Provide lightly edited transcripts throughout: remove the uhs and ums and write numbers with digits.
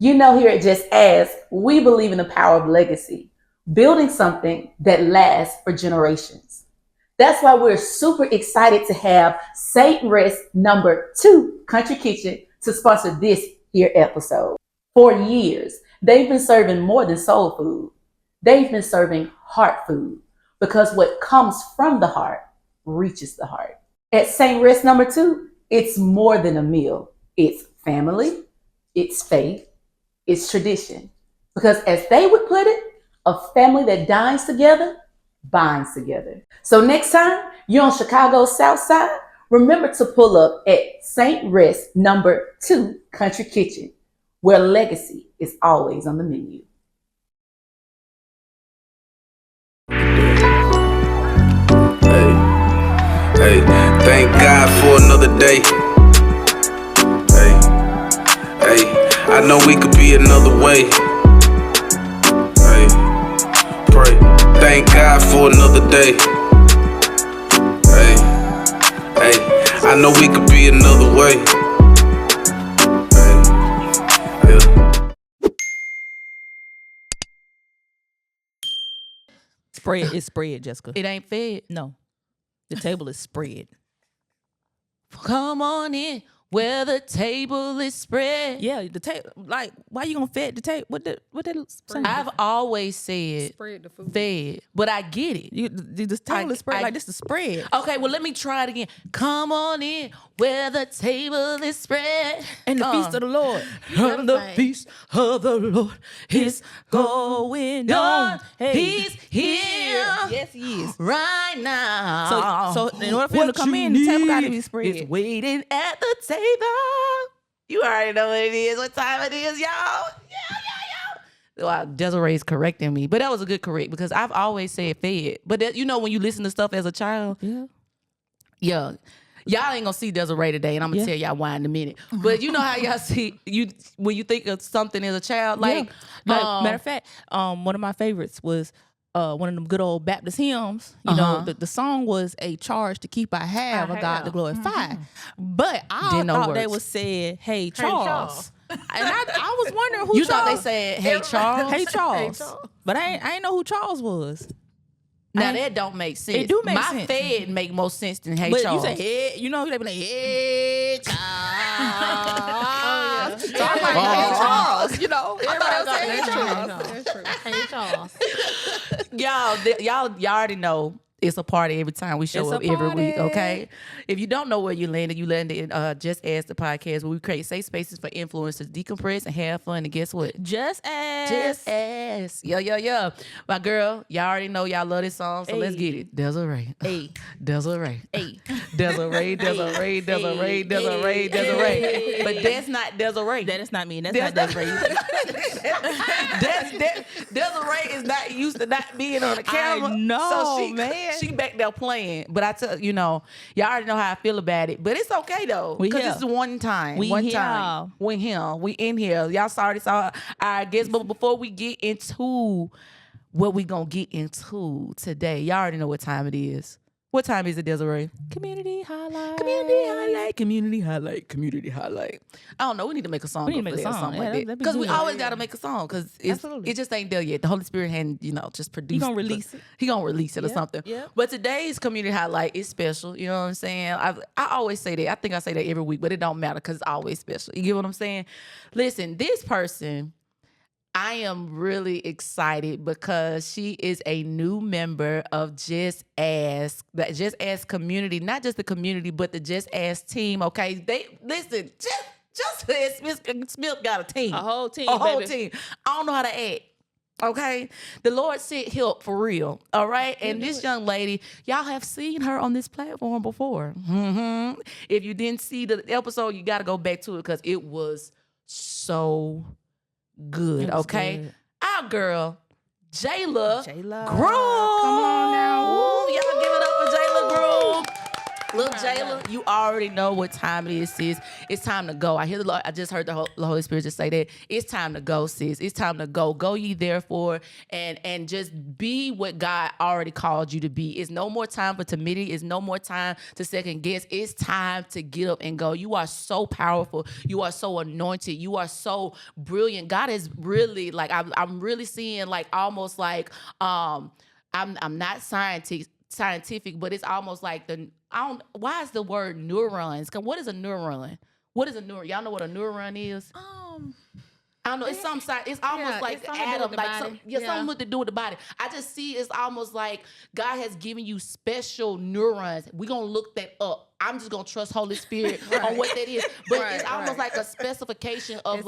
You know, here at Jess Ask, we believe in the power of legacy, building something that lasts for generations. That's why we're super excited to have Saint Rest number 2 Country Kitchen to sponsor this here episode. For years, they've been serving more than soul food. They've been serving heart food because what comes from the heart reaches the heart. At Saint Rest number 2, it's more than a meal. It's family, it's faith, it's tradition. Because as they would put it, a family that dines together binds together. So next time you're on Chicago's South Side, remember to pull up at Saint Rest number 2 Country Kitchen, where legacy is always on the menu. Hey, thank God for another day. Hey, I know we could be another way. Hey, pray. Thank God for another day. Hey, I know we could be another way. Hey, yeah. Spread is spread, Jessica. It ain't fed. No. The table is spread. Come on in where the table is spread. Yeah, the table. Like, why you gonna fed the table? What that say? I've always said Spread the food. fed, but I get it. The table is spread like this. The spread. Okay, well, let me try it again. Come on in where the table is spread. And the feast of the Lord. And the feast of the Lord is going on. Hey. He's here. Yes, he is. Right now. So in order for him to come in, the table got to be spread. Is waiting at the table. You already know what it is. What time it is, y'all? Yeah. Well, Desiree's correcting me, but that was a good correct because I've always said fed. But that, you know, when you listen to stuff as a child, yeah. Y'all ain't gonna see Desiree today, and I'm gonna tell y'all why in a minute. But you know how y'all see when you think of something as a child, like matter of fact, one of my favorites was one of them good old Baptist hymns. You know, the song was a charge to keep I have a God to glorify. But I thought they was said, "Hey Charles." And I was wondering who you Charles. thought they said, "Hey Charles." Hey Charles. But I ain't know who Charles was. Now that don't make sense. It do make My sense. Fed make more sense than Hey But Charles. you say, hey, you know, they be like, hey, Charles. So I'm like, hey, Charles. You know, everybody else say, hey, Charles. That's true. Hey, Charles. Y'all already know it's a party every time we show up every week, okay? If you don't know where you landed in Just Ask the Podcast, where we create safe spaces for influencers, decompress and have fun. And guess what? Just ask. Just ask. Yeah. My girl, y'all already know y'all love this song, so let's get it. Desiree. Hey. Desiree. Hey. Desiree. But that's not Desiree. That is not me. That's not Desiree. Desiree is not used to not being on the camera. I know, so man. She back there playing. But I tell you know, y'all already know how I feel about it. But it's okay though. Because this is one time. We in here. Y'all already saw our guests. But before we get into what we gonna get into today, y'all already know what time it is. What time is it, Desiree? Community highlight. Community highlight. I don't know. We need to make a song. We need to make a song. Something Yeah, like that. that'd be Because we good. always got to make a song because it just ain't there yet. The Holy Spirit hadn't, just produced. He gonna release it. He gonna release it or something. Yeah. But today's community highlight is special. You know what I'm saying? I always say that. I think I say that every week, but it don't matter because it's always special. You get what I'm saying? Listen, this person, I am really excited because she is a new member of Jess Ask, the Jess Ask community, not just the community, but the Jess Ask team. Okay, they listen. Just Smith got a team, A whole team. team. I don't know how to act. Okay, the Lord sent help for real. All right, and this young lady, y'all have seen her on this platform before. Mm-hmm. If you didn't see the episode, you got to go back to it because it was so good, okay? Good. Our girl, Jayla Jayla. Groom. Come on now. Ooh, y'all give it up for Jayla Groom. Look, Jayla, you already know what time it is, sis. It's time to go. I hear the Lord. I just heard the Holy Spirit just say that. It's time to go, sis. It's time to go. Go ye therefore and just be what God already called you to be. It's no more time for timidity. It's no more time to second guess. It's time to get up and go. You are so powerful. You are so anointed. You are so brilliant. God is really like, I'm really seeing like almost like I'm not scientific, but it's almost like why is the word neurons? What is a neuron? What is a neuron? Y'all know what a neuron is? I don't know. It's it's almost like atom, like something to do with the body. I just see it's almost like God has given you special neurons. We're gonna look that up. I'm just gonna trust Holy Spirit on what that is. But it's almost like a specification of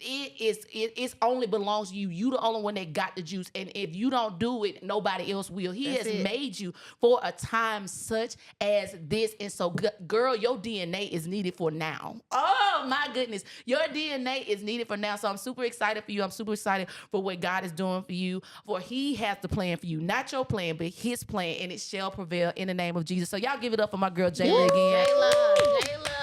it only belongs to you. You the only one that got the juice. And if you don't do it, nobody else will. He has made you for a time such as this. And so, girl, your DNA is needed for now. Oh my goodness. Your DNA is needed for now. So I'm super excited for you. I'm super excited for what God is doing for you. For he has the plan for you. Not your plan, but his plan. And it shall prevail in the name of Jesus. So y'all give it up for my girl Jayla again. Jayla.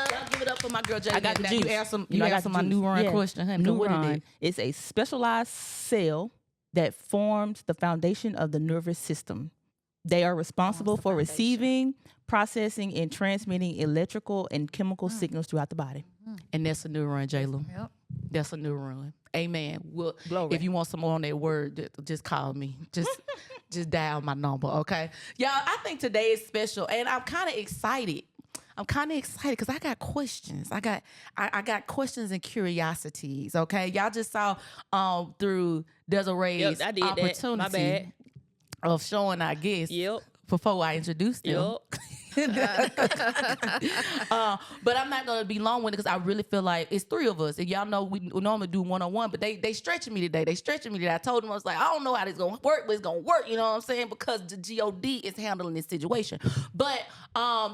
Y'all give it up for my girl Jayla. I got the juice. You asked my neuron question, honey. What is it? It's a specialized cell that forms the foundation of the nervous system. They are responsible for receiving, processing, and transmitting electrical and chemical signals throughout the body. And that's a neuron, Jayla. Yep. That's a neuron. Amen. Well, if you want some more on that word, just call me. Just dial my number, okay? Y'all, I think today is special, and I'm kind of excited. Because I got questions. I got questions and curiosities, okay? Y'all just saw through Desiree's opportunity of showing our guests before I introduced them. But I'm not gonna be long-winded because I really feel like it's three of us. And y'all know we normally do one-on-one, but they stretching me today. I told them, I was like, I don't know how this gonna work, but it's gonna work, you know what I'm saying? Because the God is handling this situation. But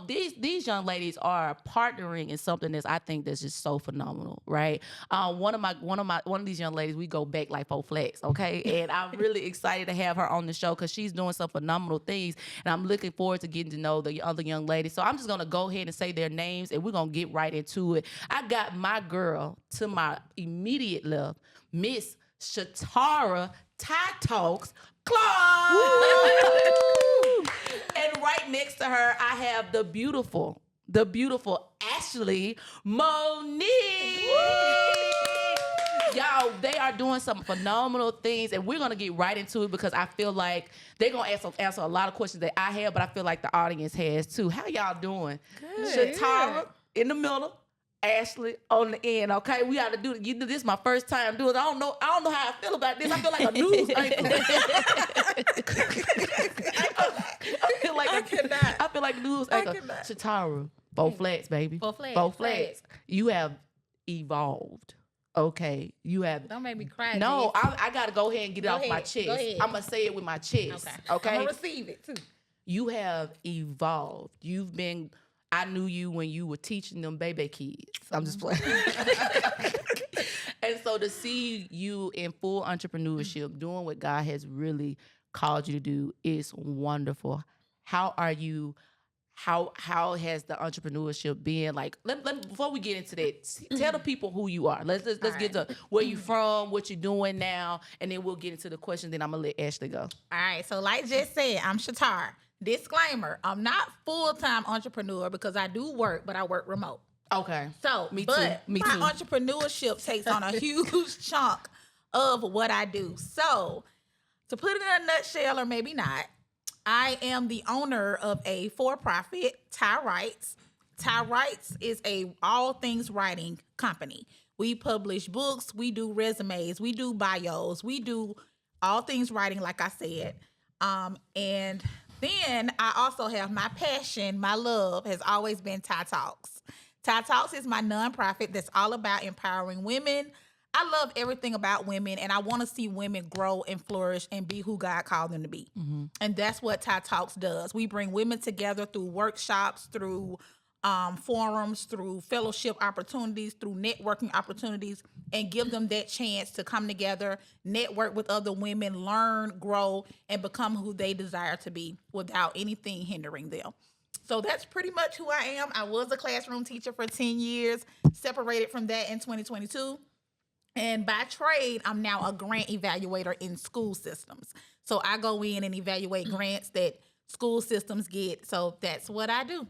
these young ladies are partnering in something I think that's just so phenomenal, right? One of these young ladies, we go back like 4 flats, okay? And I'm really excited to have her on the show because she's doing some phenomenal things, and I'm looking forward to getting to know the other young ladies. So I'm just gonna go ahead and say their names, and we're gonna get right into it. I got my girl to my immediate left, Miss Shatara TyTalks Clark. And right next to her, I have the beautiful Ashley Monique. Y'all, they are doing some phenomenal things, and we're going to get right into it because I feel like they're going to answer a lot of questions that I have, but I feel like the audience has too. How y'all doing? Good. Shatara in the middle, Ashley on the end, okay? We got to do it. This is my first time doing it. I don't know how I feel about this. I feel like a news anchor. I feel like news anchor. Shatara, 4 flats, baby. 4 flats. You have evolved. Okay, you have. Don't make me cry. No, I gotta go ahead and get it off my chest. I'm gonna say it with my chest. Okay. I'm gonna receive it too. You have evolved. I knew you when you were teaching them baby kids. I'm just playing. And so to see you in full entrepreneurship, doing what God has really called you to do is wonderful. How are you? How has the entrepreneurship been? Like, before we get into that, tell the people who you are. Let's get to where you from, what you're doing now, and then we'll get into the question. Then I'm gonna let Ashley go. All right. So, like Jess said, I'm Shatara. Disclaimer: I'm not full-time entrepreneur because I do work, but I work remote. Okay. So, Me too. Me my too. entrepreneurship takes on a huge chunk of what I do. So, to put it in a nutshell, or maybe not, I am the owner of a for-profit, TyWrites. TyWrites is a all things writing company. We publish books, we do resumes, we do bios, we do all things writing, like I said. And then I also have my passion, my love has always been TyTalks. TyTalks is my nonprofit that's all about empowering women. I love everything about women, and I want to see women grow and flourish and be who God called them to be. Mm-hmm. And that's what TyTalks does. We bring women together through workshops, through forums, through fellowship opportunities, through networking opportunities, and give them that chance to come together, network with other women, learn, grow, and become who they desire to be without anything hindering them. So that's pretty much who I am. I was a classroom teacher for 10 years, separated from that in 2022. And by trade, I'm now a grant evaluator in school systems. So I go in and evaluate grants that school systems get. So that's what I do.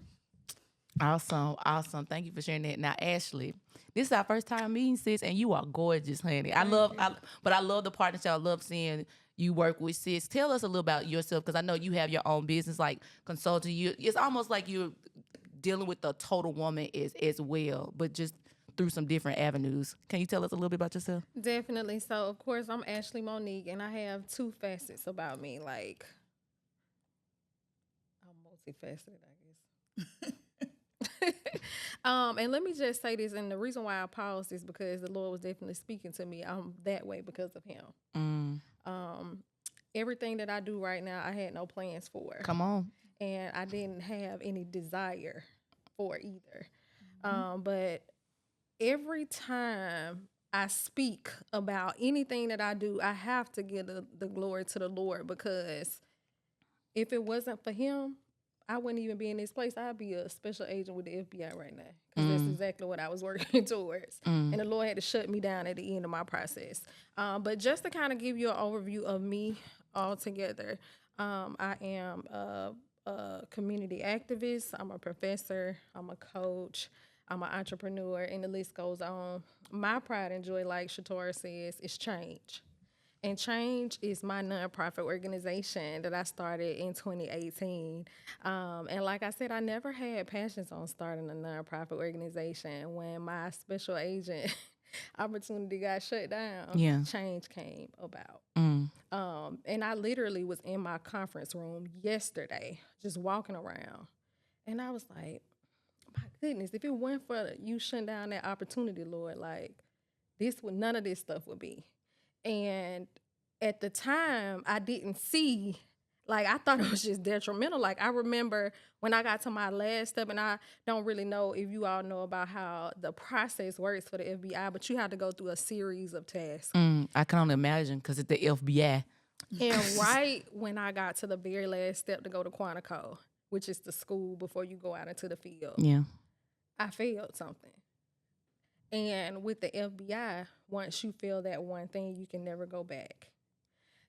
Awesome. Thank you for sharing that. Now, Ashley, this is our first time meeting, sis, and you are gorgeous, honey. I love the partnership. I love seeing you work with sis. Tell us a little about yourself, because I know you have your own business, like consulting. It's almost like you're dealing with the total woman as well, but just through some different avenues. Can you tell us a little bit about yourself? Definitely. So, of course, I'm Ashley Monique, and I have two facets about me. Like, I'm multifaceted, I guess. And let me just say this, and the reason why I paused is because the Lord was definitely speaking to me. I'm that way because of Him. Everything that I do right now, I had no plans for. Come on. And I didn't have any desire for either. But every time I speak about anything that I do, I have to give the glory to the Lord, because if it wasn't for Him, I wouldn't even be in this place. I'd be a special agent with the FBI right now, because that's exactly what I was working towards. And the Lord had to shut me down at the end of my process. But just to kind of give you an overview of me altogether, I am a community activist. I'm a professor. I'm a coach. I'm an entrepreneur, and the list goes on. My pride and joy, like Shatara says, is change. And Change is my nonprofit organization that I started in 2018. And like I said, I never had passions on starting a nonprofit organization. When my special agent opportunity got shut down, Change came about. And I literally was in my conference room yesterday, just walking around. And I was like, my goodness, if it weren't for you shutting down that opportunity, Lord, like, none of this stuff would be. And at the time, I didn't see, like, I thought it was just detrimental. Like, I remember when I got to my last step, and I don't really know if you all know about how the process works for the FBI, but you have to go through a series of tasks. I can only imagine, because it's the FBI. And right when I got to the very last step to go to Quantico, which is the school before you go out into the field, I failed something. And with the FBI, once you fail that one thing, you can never go back.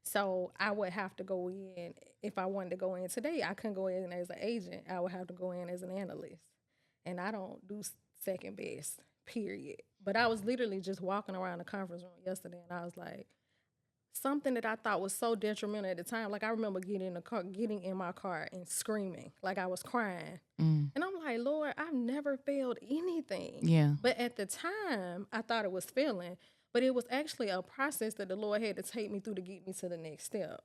So I would have to go in. If I wanted to go in today, I couldn't go in as an agent. I would have to go in as an analyst. And I don't do second best, period. But I was literally just walking around the conference room yesterday, and I was like, something that I thought was so detrimental at the time. Like, I remember getting in my car and screaming, like I was crying. And I'm like, Lord, I've never failed anything. Yeah. But at the time, I thought it was failing. But it was actually a process that the Lord had to take me through to get me to the next step.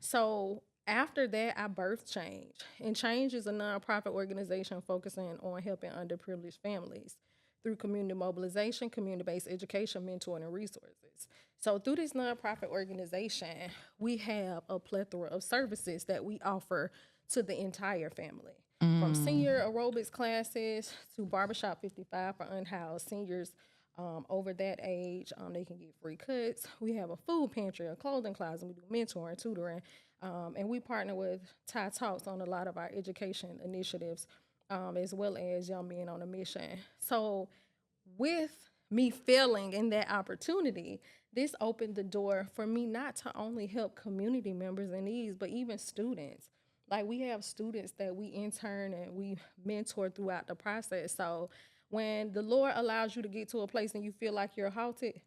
So after that, I birthed Change. And Change is a nonprofit organization focusing on helping underprivileged families through community mobilization, community-based education, mentoring, and resources. So through this nonprofit organization, we have a plethora of services that we offer to the entire family. From senior aerobics classes to Barbershop 55 for unhoused seniors over that age. They can get free cuts. We have a food pantry, a clothing closet. We do mentoring, tutoring, and we partner with TyTalks on a lot of our education initiatives, as well as Young Men on a Mission. So with me failing in that opportunity, this opened the door for me not to only help community members in need, but even students. Like, we have students that we intern and we mentor throughout the process. So when the Lord allows you to get to a place and you feel like you're halted,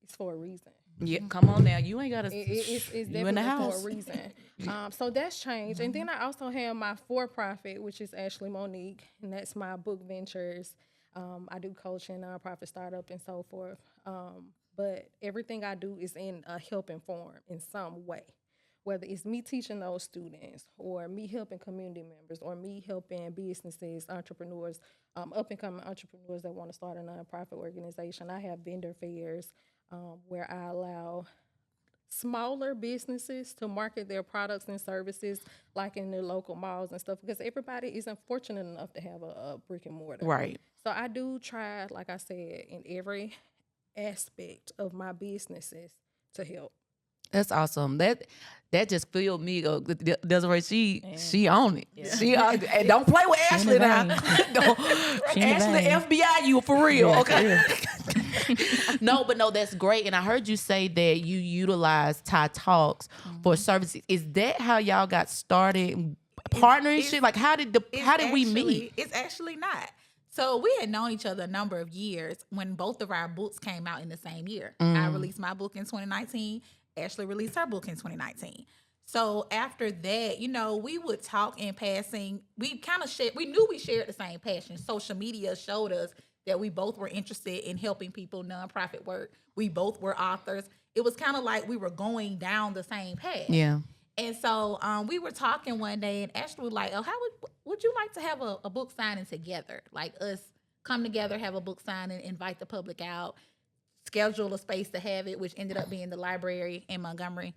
it's for a reason. Yeah, come on now. You ain't got to. It's definitely in the house. for a reason. So that's changed. And then I also have my for-profit, which is Ashley Monique, and that's my book ventures. I do coaching, nonprofit startup, and so forth. But everything I do is in a helping form in some way. Whether it's me teaching those students, or me helping community members, or me helping businesses, entrepreneurs, up-and-coming entrepreneurs that want to start a nonprofit organization. I have vendor fairs where I allow smaller businesses to market their products and services, like in their local malls and stuff, because everybody isn't fortunate enough to have a brick and mortar. Right. So I do try, like I said, in every aspect of my businesses to help. That's awesome. That just filled me. Desiree, she on it. Yeah. She and don't play with Ashley now. Ashley, FBI, you for real, okay? No, that's great. And I heard you say that you utilize TyTalks for services. Is that how y'all got started? Partnership? Like how did we meet? It's actually not. So we had known each other a number of years when both of our books came out in the same year. I released my book in 2019. Ashley released her book in 2019. So after that, we would talk in passing. We kind of we knew we shared the same passion. Social media showed us that we both were interested in helping people, nonprofit work. We both were authors. It was kind of like we were going down the same path. Yeah. And so we were talking one day, and Ashley was like, "Oh, how would you like to have a book signing together? Like us come together, have a book signing, invite the public out, schedule a space to have it," which ended up being the library in Montgomery.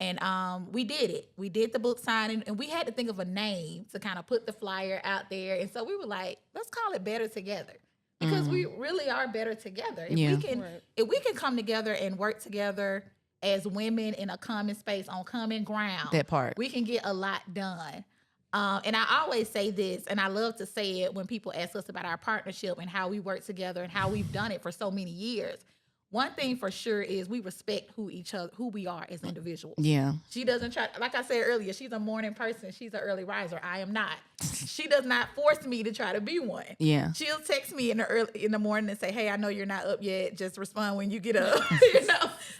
And we did it. We did the book signing, and we had to think of a name to kind of put the flyer out there. And so we were like, let's call it Better Together, because we really are better together. If we can come together and work together as women in a common space on common ground, that part, we can get a lot done. And I always say this, and I love to say it when people ask us about our partnership and how we work together and how we've done it for so many years. One thing for sure is we respect who we are as individuals. Yeah. She doesn't try, like I said earlier, she's a morning person. She's an early riser. I am not. She does not force me to try to be one. Yeah. She'll text me in the morning and say, "Hey, I know you're not up yet. Just respond when you get up."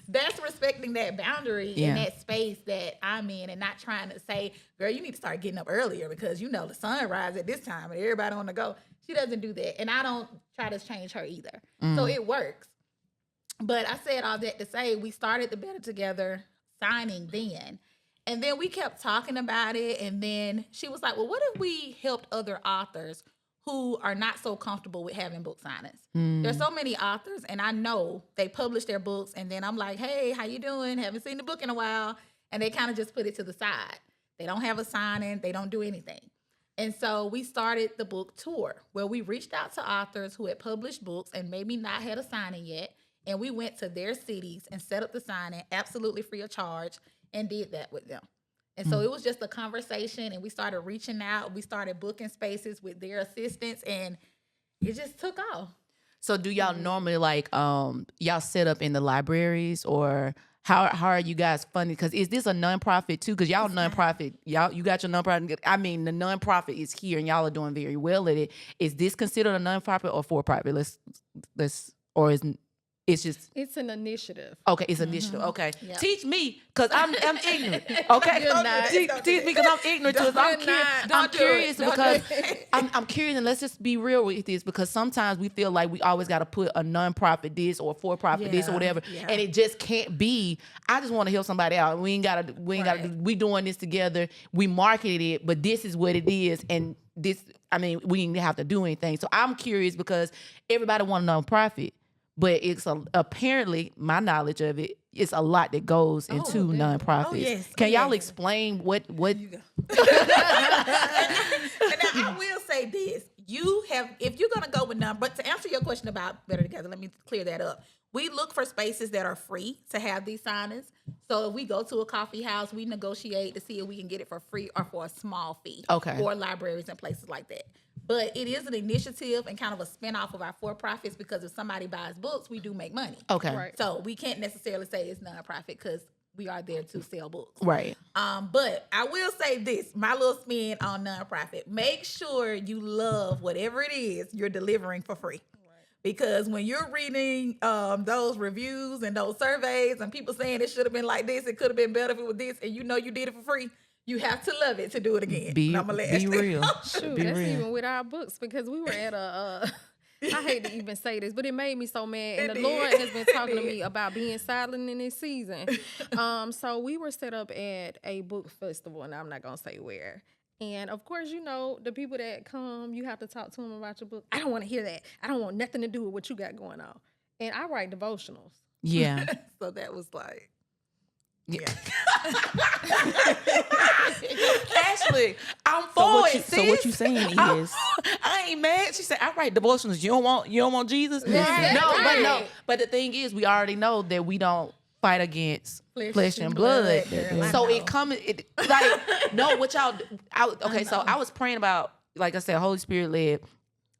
That's respecting that boundary in that space that I'm in, and not trying to say, "Girl, you need to start getting up earlier because the sun rises at this time and everybody on the go." She doesn't do that, and I don't try to change her either. So it works. But I said all that to say we started the Better Together signing then. And then we kept talking about it. And then she was like, well, what if we helped other authors who are not so comfortable with having book signings? There's so many authors, and I know they publish their books. And then I'm like, hey, how you doing? Haven't seen the book in a while. And they kind of just put it to the side. They don't have a signing. They don't do anything. And so we started the book tour where we reached out to authors who had published books and maybe not had a signing yet. And we went to their cities and set up the signing absolutely free of charge and did that with them. And so it was just a conversation, and we started reaching out. We started booking spaces with their assistance, and it just took off. So do y'all normally y'all set up in the libraries, or how are you guys funding? Because is this a nonprofit too? Because y'all nonprofit, you got your nonprofit. I mean, the nonprofit is here, and y'all are doing very well at it. Is this considered a nonprofit or for profit? It's an initiative. Okay, it's an initiative. Okay, yeah. Teach me, cause I'm ignorant. Okay, teach me, cause I'm ignorant. I'm curious because I'm curious, and let's just be real with this, because sometimes we feel like we always got to put a nonprofit this or for profit this or whatever, and it just can't be. I just want to help somebody out. We ain't gotta. We doing this together. We marketed it, but this is what it is, and this. I mean, we didn't have to do anything. So I'm curious because everybody want a nonprofit. But it's apparently, my knowledge of it, it's a lot that goes into nonprofits. Oh, yes. Can y'all explain what? And now I will say this: if you're gonna go with but to answer your question about Better Together, let me clear that up. We look for spaces that are free to have these signings. So if we go to a coffee house, we negotiate to see if we can get it for free or for a small fee. Okay. Or libraries and places like that. But it is an initiative and kind of a spinoff of our for-profits, because if somebody buys books, we do make money. Okay. Right. So we can't necessarily say it's nonprofit because we are there to sell books. Right. But I will say this, my little spin on nonprofit. Make sure you love whatever it is you're delivering for free. Because when you're reading those reviews and those surveys and people saying it should have been like this, it could have been better if it was this, and you know you did it for free, you have to love it to do it again. Be real. Shoot, that's even with our books, because we were at I hate to even say this, but it made me so mad. And the Lord has been talking to me about being silent in this season. So we were set up at a book festival, and I'm not going to say where. And of course, the people that come, you have to talk to them about your book. I don't want to hear that. I don't want nothing to do with what you got going on. And I write devotionals. Yeah. So that was like, yeah. Ashley, I'm for it. So what you saying is, I ain't mad. She said, I write devotionals. You don't want Jesus? Yeah, No. But the thing is, we already know that we don't. fight against flesh and blood. So it comes, like, no, what y'all, so I was praying about, like I said, Holy Spirit led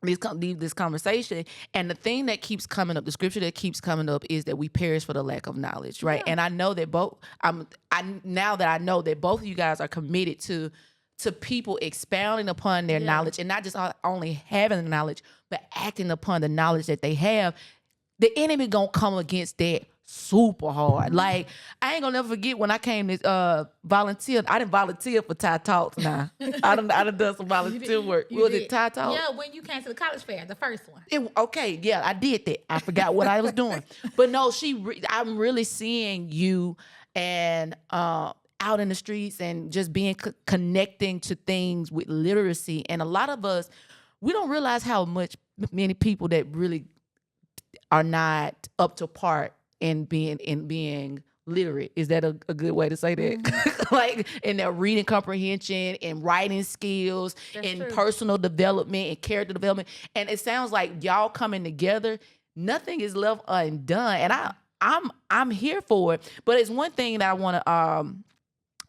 this conversation, and the thing that keeps coming up, the scripture that keeps coming up, is that we perish for the lack of knowledge, right? Yeah. And I know that now that I know that both of you guys are committed to people expounding upon their knowledge, and not just only having the knowledge, but acting upon the knowledge that they have. The enemy gonna come against that super hard. Like, I ain't gonna never forget when I came to volunteer. I didn't volunteer for TyTalks now. I done some volunteer work. Was it TyTalks? Yeah, when you came to the college fair, the first one. Yeah, I did that. I forgot what I was doing. But no, I'm really seeing you and out in the streets and just being connecting to things with literacy. And a lot of us, we don't realize how many people that really are not up to par in being literate. Is that a good way to say that? Mm-hmm. Like, in their reading comprehension and writing skills. That's and true. Personal development and character development. And it sounds like y'all coming together, nothing is left undone. And I'm here for it. But it's one thing that I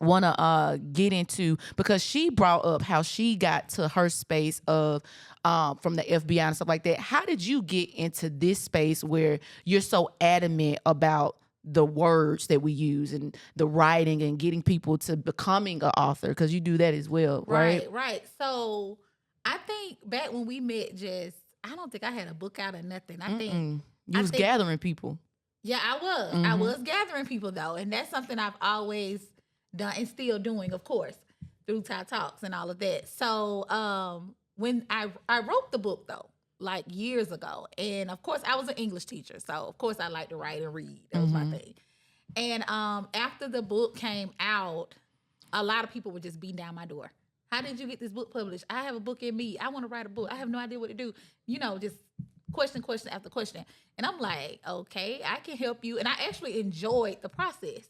want to get into, because she brought up how she got to her space of from the FBI and stuff like that. How did you get into this space where you're so adamant about the words that we use and the writing and getting people to becoming an author? Because you do that as well, right? Right. So I think back when we met, Jess, I don't think I had a book out or nothing. I think you was gathering people. Yeah, I was. Mm-hmm. I was gathering people, though, and that's something I've always done and still doing, of course, through TyTalks and all of that. So when I wrote the book, though, like years ago, and of course I was an English teacher, so of course I like to write and read. That was my thing. And after the book came out, a lot of people were just beating down my door. How did you get this book published? I have a book in me. I want to write a book. I have no idea what to do. Just question after question. And I'm like, okay, I can help you. And I actually enjoyed the process.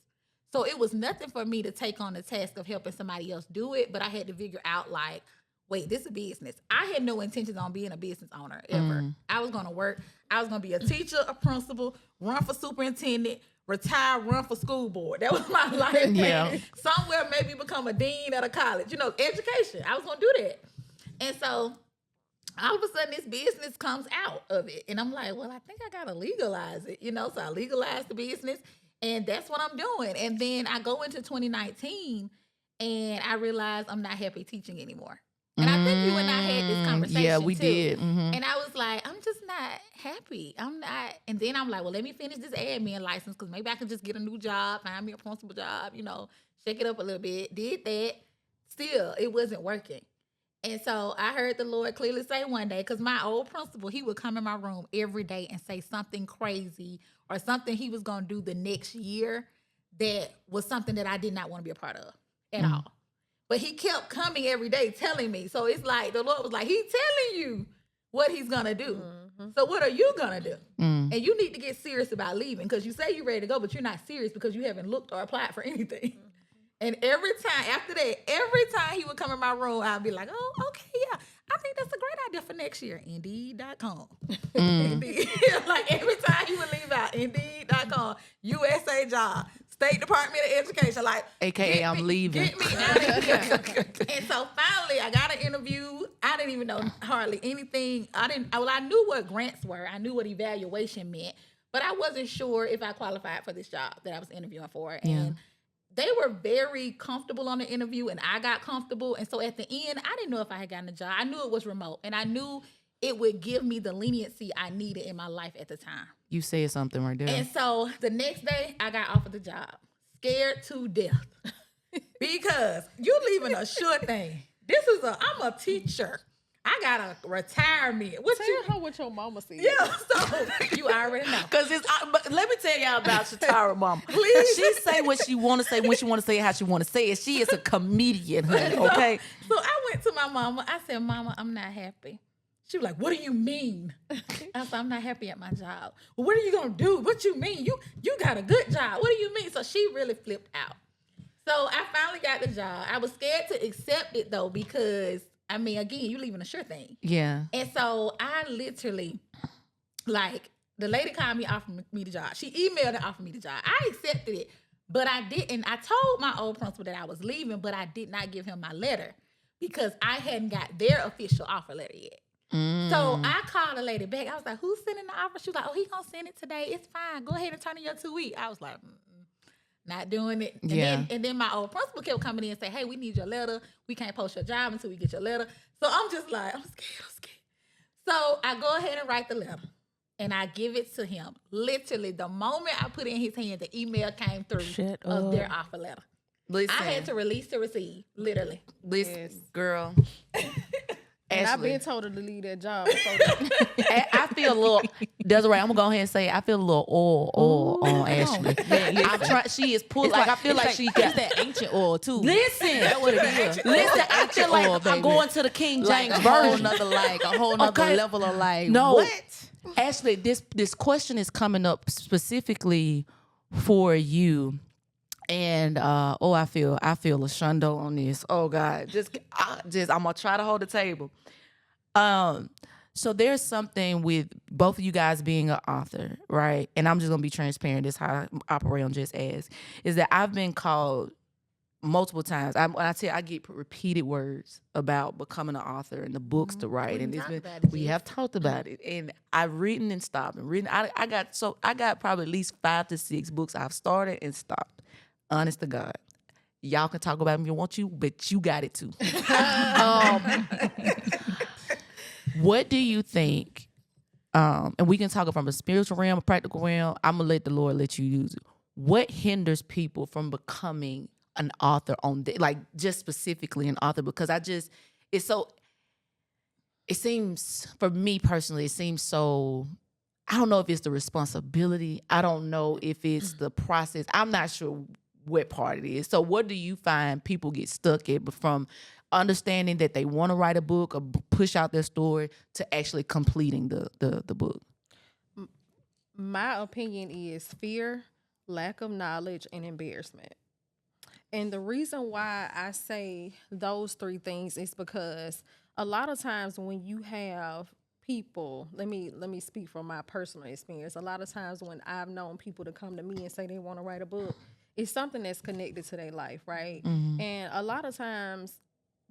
So it was nothing for me to take on the task of helping somebody else do it, but I had to figure out, like, wait, this is a business. I had no intentions on being a business owner ever. I was going to work. I was going to be a teacher, a principal, run for superintendent, retire, run for school board. That was my life plan. Yeah. Somewhere maybe become a dean at a college. Education. I was going to do that. And so all of a sudden this business comes out of it. And I'm like, well, I think I got to legalize it. So I legalized the business. And that's what I'm doing. And then I go into 2019 and I realize I'm not happy teaching anymore. And I think you and I had this conversation. Yeah, we did. Mm-hmm. And I was like, I'm just not happy. I'm not. And then I'm like, well, let me finish this admin license because maybe I can just get a new job, find me a principal job, shake it up a little bit. Did that. Still, it wasn't working. And so I heard the Lord clearly say one day, because my old principal, he would come in my room every day and say something crazy or something he was going to do the next year that was something that I did not want to be a part of at all. But he kept coming every day telling me. So it's like the Lord was like, he's telling you what he's going to do. Mm-hmm. So what are you going to do? And you need to get serious about leaving, because you say you're ready to go, but you're not serious because you haven't looked or applied for anything. And every time he would come in my room, I'd be like, oh, okay, yeah, I think that's a great idea for next year. Indeed.com. Indeed. Like every time he would leave out, Indeed.com, USA job, State Department of Education, like, AKA I'm leaving. Get me out of here. And so finally, I got an interview. I didn't even know hardly anything. I knew what grants were. I knew what evaluation meant, but I wasn't sure if I qualified for this job that I was interviewing for. And they were very comfortable on the interview, and I got comfortable. And so at the end, I didn't know if I had gotten a job. I knew it was remote, and I knew it would give me the leniency I needed in my life at the time. You said something right there. And so the next day, I got offered the job, scared to death, because you leaving a sure thing. I'm a teacher. I got a retirement. Tell her what your mama said. Yeah, so you already know. But let me tell y'all about Shatara mama. Please. She say what she want to say, when she want to say it, how she want to say it. She is a comedian, honey, okay? So I went to my mama. I said, Mama, I'm not happy. She was like, what do you mean? I said, I'm not happy at my job. Well, what are you going to do? What you mean? You got a good job. What do you mean? So she really flipped out. So I finally got the job. I was scared to accept it, though, because again, you leaving a sure thing. Yeah. And so I literally, the lady called me, offered me the job. She emailed and offered me the job. I accepted it, but I didn't. I told my old principal that I was leaving, but I did not give him my letter because I hadn't got their official offer letter yet. So I called the lady back. I was like, who's sending the offer? She was like, oh, he gonna send it today. It's fine. Go ahead and turn in your 2 weeks. I was like, not doing it. And then my old principal kept coming in and say, hey, we need your letter. We can't post your job until we get your letter. So I'm just like, I'm scared. So I go ahead and write the letter. And I give it to him. Literally, the moment I put it in his hand, the email came through of their offer letter. Listen, I had to release to receive, literally. Listen, girl. And I've been told her to leave that job. I feel a little, Desiree, I'm going to go ahead and say, I feel a little oil on Ashley. I'm trying, she is pulled, I feel like she got that ancient oil too. Listen, that's what it is. Listen, I feel like oil, I'm going to the King James version. A whole nother level of like, no, what? Ashley, this question is coming up specifically for you. And I feel a shundo on this. Oh God, I'm gonna try to hold the table. So there's something with both of you guys being an author, right? And I'm just gonna be transparent. This is how I operate on Jess Ask. Is that I've been called multiple times. I get repeated words about becoming an author and the books to write, and we have talked about it. And I've written and stopped and written. I got probably at least 5 to 6 books I've started and stopped. Honest to God. Y'all can talk about me if you want to, but you got it too. What do you think, and we can talk from a spiritual realm, a practical realm, I'm going to let the Lord let you use it. What hinders people from becoming an author like just specifically an author? Because it seems, for me personally, it seems so, I don't know if it's the responsibility. I don't know if it's the process. I'm not sure what part it is. So what do you find people get stuck at from understanding that they want to write a book or push out their story to actually completing the book? My opinion is fear, lack of knowledge, and embarrassment. And the reason why I say those 3 things is because a lot of times when you have people, let me speak from my personal experience. A lot of times when I've known people to come to me and say they want to write a book, it's something that's connected to their life, right? Mm-hmm. And a lot of times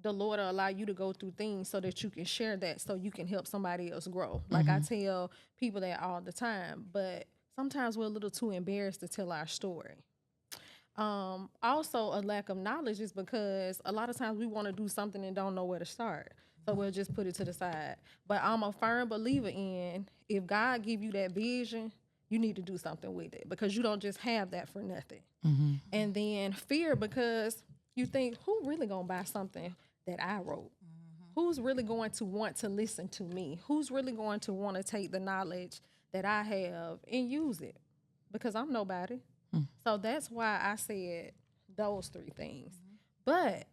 the Lord will allow you to go through things so that you can share that, so you can help somebody else grow. Like I tell people that all the time, but sometimes we're a little too embarrassed to tell our story. Also, a lack of knowledge is because a lot of times we want to do something and don't know where to start. So we'll just put it to the side. But I'm a firm believer in, if God give you that vision, you need to do something with it, because you don't just have that for nothing. Mm-hmm. And then fear, because you think, who really gonna buy something that I wrote? Mm-hmm. Who's really going to want to listen to me? Who's really going to want to take the knowledge that I have and use it? Because I'm nobody. So that's why I said those 3 things. Mm-hmm. But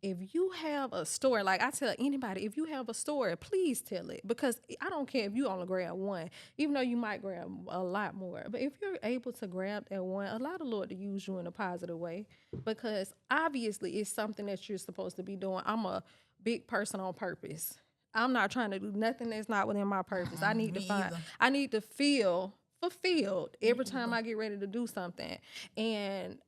if you have a story, like I tell anybody, if you have a story, please tell it. Because I don't care if you only grab one, even though you might grab a lot more. But if you're able to grab that one, allow the Lord to use you in a positive way. Because obviously it's something that you're supposed to be doing. I'm a big person on purpose. I'm not trying to do nothing that's not within my purpose. I need to feel fulfilled every time I get ready to do something. And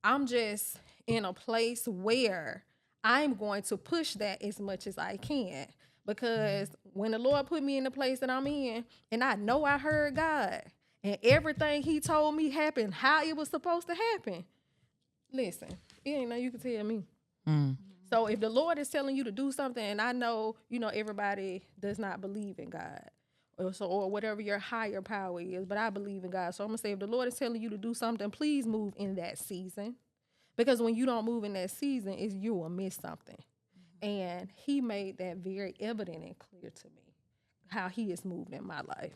I'm just in a place where I'm going to push that as much as I can, because when the Lord put me in the place that I'm in, and I know I heard God, and everything He told me happened how it was supposed to happen, listen, it ain't nothing you can tell me. So if the Lord is telling you to do something, and I know, everybody does not believe in God, or whatever your higher power is, but I believe in God. So I'm going to say, if the Lord is telling you to do something, please move in that season. Because when you don't move in that season, you will miss something. Mm-hmm. And He made that very evident and clear to me, how He has moved in my life.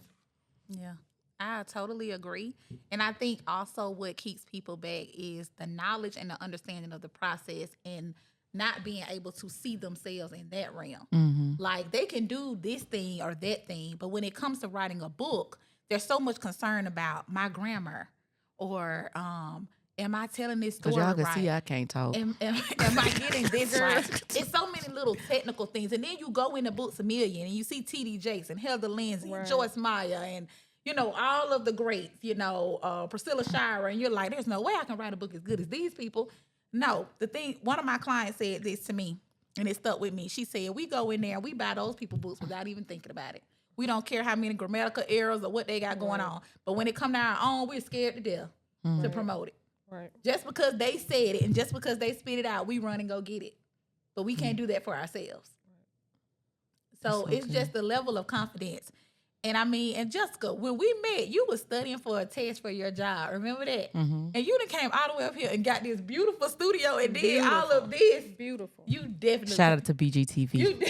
Yeah, I totally agree. And I think also what keeps people back is the knowledge and the understanding of the process, and not being able to see themselves in that realm. Mm-hmm. Like, they can do this thing or that thing, but when it comes to writing a book, there's so much concern about my grammar, or am I telling this story right? Because y'all can see I can't talk. Am I getting this right? It's so many little technical things. And then you go into Books A Million and you see T.D. Jakes and Heather Lindsay and Joyce Meyer and, all of the greats, Priscilla Shire, and you're like, there's no way I can write a book as good as these people. No, one of my clients said this to me, and it stuck with me. She said, we go in there and we buy those people books without even thinking about it. We don't care how many grammatical errors or what they got going on. But when it come to our own, we're scared to death to promote it. Right. Just because they said it and just because they spit it out, we run and go get it. But we can't do that for ourselves. So it's just the level of confidence. And and Jessica, when we met, you were studying for a test for your job. Remember that? Mm-hmm. And you done came all the way up here and got this beautiful studio and did all of this. Beautiful. You definitely. Shout out to BGTV.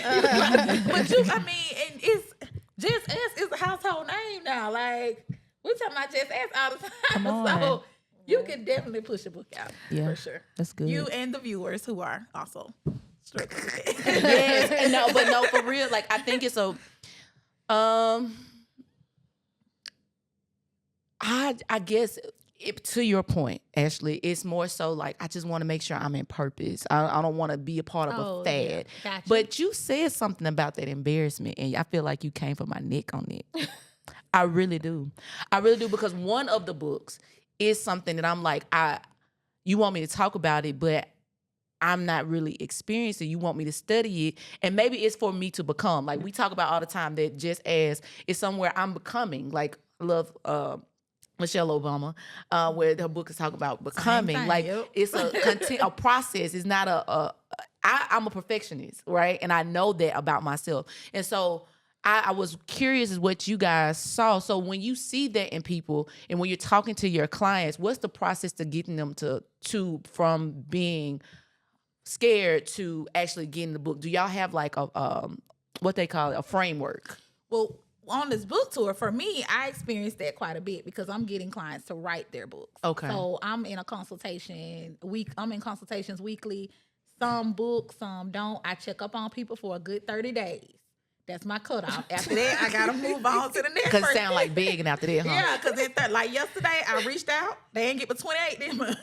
But and it's Jess Ask is a household name now. Like, we're talking about Jess Ask all the time. Come on. So you can definitely push a book out. Yeah, for sure. That's good. You and the viewers who are also struggling with it. Yes. No, for real. Like, I think it's a I guess to your point, Ashley, it's more so like I just want to make sure I'm in purpose. I don't want to be a part of a fad. Yeah. Gotcha. But you said something about that embarrassment, and I feel like you came for my neck on it. I really do. Because one of the books is something that I'm like, you want me to talk about it, but I'm not really experienced it. You want me to study it. And maybe it's for me to become. Like we talk about all the time that Jess Ask is somewhere I'm becoming. Like I love Michelle Obama, where her book is talking about becoming. Like it's a process. It's not I'm a perfectionist, right? And I know that about myself. And so I was curious as what you guys saw. So when you see that in people and when you're talking to your clients, what's the process to getting them to from being scared to actually getting the book? Do y'all have like a what they call it, a framework? Well, on this book tour, for me, I experienced that quite a bit because I'm getting clients to write their books. Okay. So I'm in a consultation week. I'm in consultations weekly. Some books, some don't. I check up on people for a good 30 days. That's my cutoff. After that, I gotta move on to the next. Because it sound like begging after that, huh? Yeah, because like yesterday, I reached out. They ain't get but 28 this month.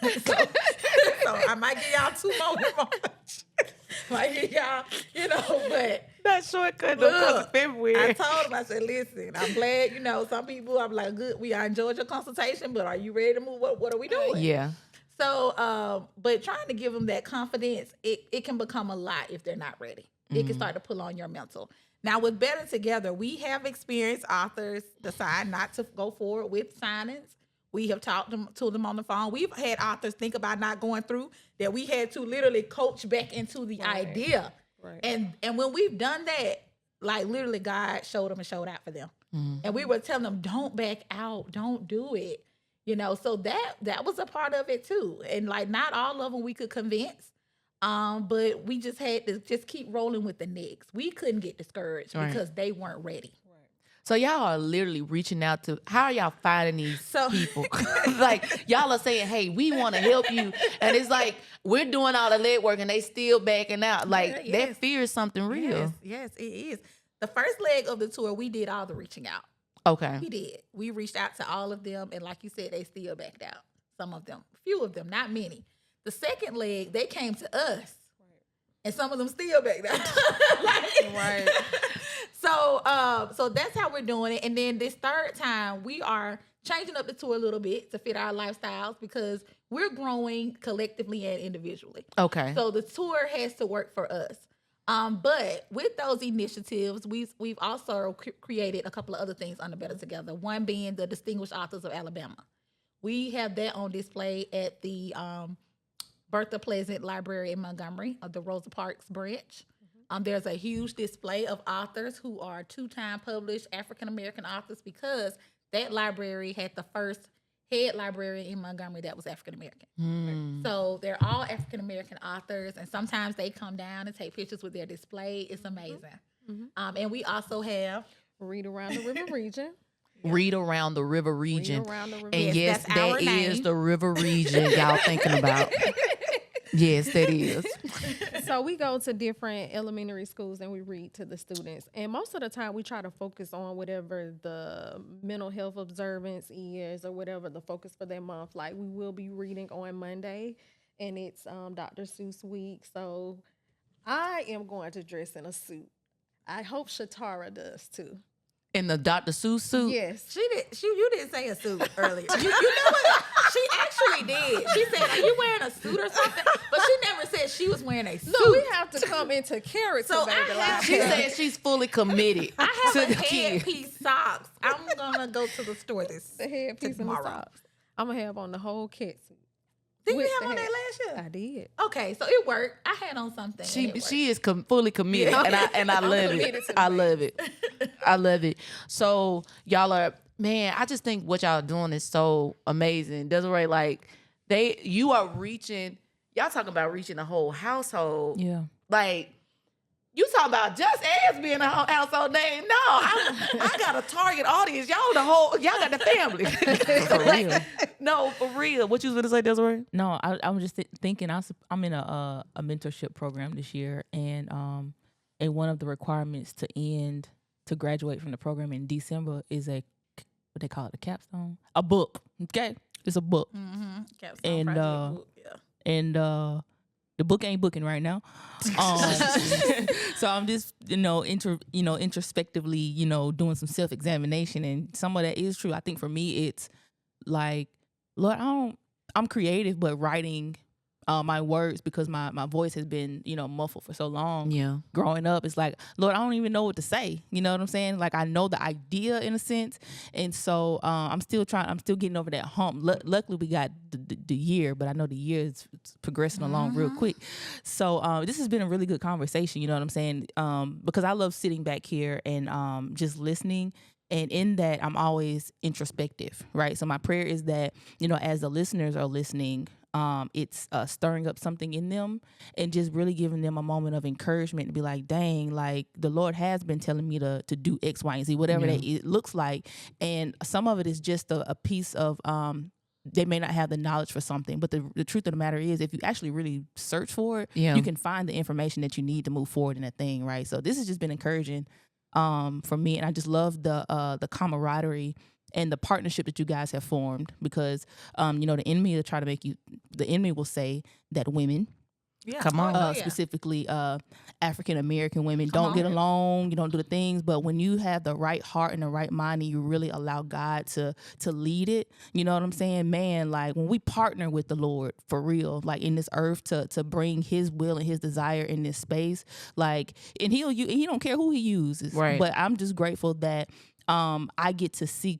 So I might give y'all 2 more months. Might give y'all, but that shortcut look, February. I told them, I said, listen, I'm glad, some people, I'm like, good, we enjoyed your consultation, but are you ready to move? What are we doing? Yeah. So, but trying to give them that confidence, it can become a lot if they're not ready. It can start to pull on your mental. Now, with Better Together, we have experienced authors decide not to go forward with signings. We have talked to them on the phone. We've had authors think about not going through, that we had to literally coach back into the idea. Right. And when we've done that, like literally God showed them and showed out for them. Mm-hmm. And we were telling them, don't back out, don't do it. So that was a part of it too. And like not all of them we could convince. But we just had to just keep rolling with the next. We couldn't get discouraged because they weren't ready. Right. So y'all are literally reaching out to, how are y'all finding these people? Like y'all are saying, hey, we want to help you. And it's like, we're doing all the lead work and they still backing out. Like that fear is something real. Yes, it is. The first leg of the tour, we did all the reaching out. Okay. We did. We reached out to all of them. And like you said, they still backed out. Some of them, few of them, not many. The second leg, they came to us, and some of them still back there. Right. So that's how we're doing it. And then this third time, we are changing up the tour a little bit to fit our lifestyles because we're growing collectively and individually. Okay. So the tour has to work for us. But with those initiatives, we've also created a couple of other things under Better Together. One being the Distinguished Authors of Alabama. We have that on display at the Bertha Pleasant Library in Montgomery, of the Rosa Parks branch. There's a huge display of authors who are 2-time published African-American authors because that library had the first head librarian in Montgomery that was African-American. So they're all African-American authors, and sometimes they come down and take pictures with their display. It's amazing. And we also have Read Around the River Region. Read Around the River Region. And yes, that name. is the river region y'all thinking about. Yes, that is. So we go to different elementary schools and we read to the students. And most of the time we try to focus on whatever the mental health observance is or whatever the focus for that month. Like we will be reading on Monday and it's Dr. Seuss week. So I am going to dress in a suit. I hope Shatara does too. In the Dr. Seuss suit? Yes. You didn't say a suit earlier. You know what? She actually did. She said, "Are you wearing a suit or something?" But she never said she was wearing a suit. No, we have to come into character, So baby. She said she's fully committed I to have the a kid. headpiece socks. I'm gonna go to the store the headpiece and the tomorrow. socks. I'm gonna have on the whole cat suit. Did you With have the on hat. that last year? I did. Okay, so it worked. I had on something. and it worked. She is fully committed, Yeah. and I love committed it. to the I love it. I love it. So y'all are, man. I just think what y'all are doing is so amazing. Desiree, like you are reaching. Y'all talking about reaching the whole household. Yeah. Like you talking about Just Ask being a household name. No, I got a target audience. Y'all got the family. For real. No, for real. What you was gonna say, Desiree? No, I was just thinking. I'm in a mentorship program this year, and one of the requirements to graduate from the program in December is what they call it, a capstone, a book. Okay, it's a book, Capstone and project book, yeah. and the book ain't booking right now. So I'm just introspectively doing some self-examination, and some of that is true. I think for me it's like, Lord, I'm creative, but writing my words, because my voice has been muffled for so long. Yeah. Growing up, it's like, Lord, I don't even know what to say. You know what I'm saying? Like, I know the idea in a sense, and so I'm still getting over that hump. Luckily, we got the year, but I know the year is progressing along real quick. So this has been a really good conversation. You know what I'm saying? Because I love sitting back here and just listening. And in that, I'm always introspective, right? So my prayer is that, as the listeners are listening, it's stirring up something in them and just really giving them a moment of encouragement to be like, dang, like the Lord has been telling me to do X, Y, and Z, whatever that it looks like. And some of it is just a piece of, they may not have the knowledge for something, but the truth of the matter is, if you actually really search for it, you can find the information that you need to move forward in that thing, right? So this has just been encouraging for me, and I just love the camaraderie and the partnership that you guys have formed, because the enemy will try to the enemy will say that women, Come on. specifically African American women, don't get along, you don't do the things. But when you have the right heart and the right mind, and you really allow God to lead it, you know what I'm saying, man, like when we partner with the Lord for real, like in this earth to bring His will and His desire in this space, like, and He don't care who He uses, right? But I'm just grateful that I get to see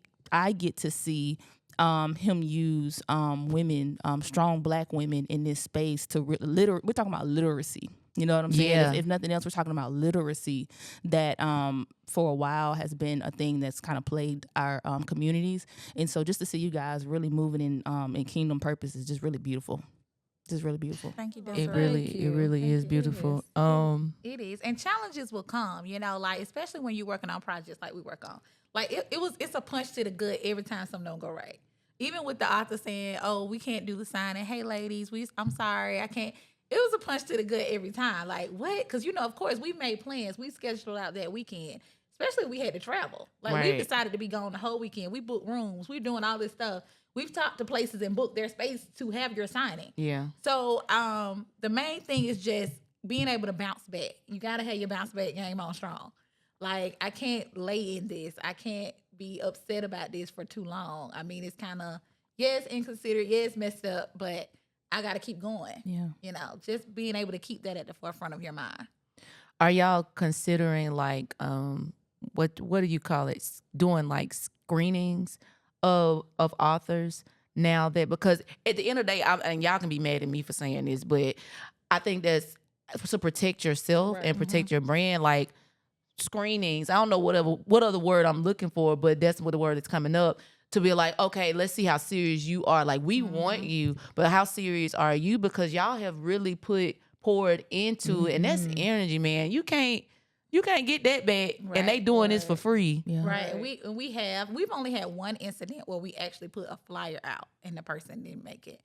Him use women, strong Black women in this space to we're talking about literacy. You know what I'm saying? Yeah. If nothing else, we're talking about literacy that for a while has been a thing that's kind of plagued our communities. And so just to see you guys really moving in kingdom purpose is just really beautiful. Just really beautiful. Thank you, It Desiree. really is beautiful. It is, and challenges will come. Like especially when you're working on projects like we work on. Like it's a punch to the gut every time something don't go right. Even with the author saying, "Oh, we can't do the signing. Hey, ladies, I'm sorry, I can't." It was a punch to the gut every time. Like what? Because of course, we made plans. We scheduled out that weekend. Especially we had to travel. Like we decided to be gone the whole weekend. We booked rooms. We're doing all this stuff. We've talked to places and booked their space to have your signing. Yeah. So the main thing is just being able to bounce back. You gotta have your bounce back game on strong. Like I can't lay in this. I can't be upset about this for too long. I mean, it's kind of inconsiderate, messed up, but I gotta keep going. Yeah. Just being able to keep that at the forefront of your mind. Are y'all considering like what do you call it? Doing like screenings of authors now, that because at the end of the day, and y'all can be mad at me for saying this, but I think that's to protect yourself and protect your brand. Like screenings, I don't know what other word I'm looking for, but that's what the word that's coming up. To be like, okay, let's see how serious you are. Like we want you, but how serious are you? Because y'all have really poured into it, and that's energy, man. You can't get that back, and they doing this for free. Yeah. Right. And we've only had one incident where we actually put a flyer out and the person didn't make it.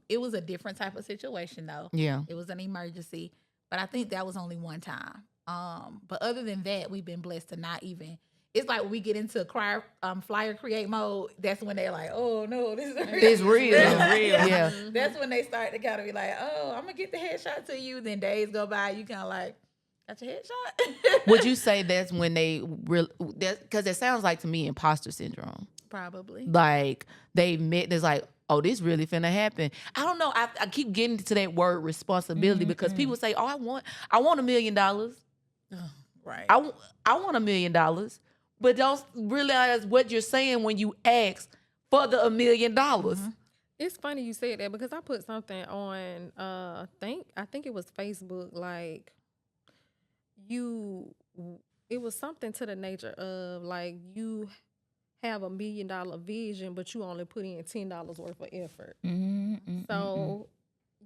It was a different type of situation though. Yeah. It was an emergency, but I think that was only one time. But other than that, we've been blessed to not even. It's like when we get into flyer create mode, that's when they're like, oh no, this is real. Yeah. That's when they start to kind of be like, oh, I'm gonna get the headshot to you. Then days go by, you kind of like, Got your headshot? Would you say that's when they really, because it sounds like to me imposter syndrome. Probably. Like they met, there's like, oh, this really finna happen. I don't know. I keep getting to that word responsibility because people say, oh, I want $1 million. Right. I want $1 million, but don't realize what you're saying when you ask for the $1 million. It's funny you said that because I put something on, I think it was Facebook, like it was something to the nature of like you have $1 million vision, but you only put in $10 worth of effort. So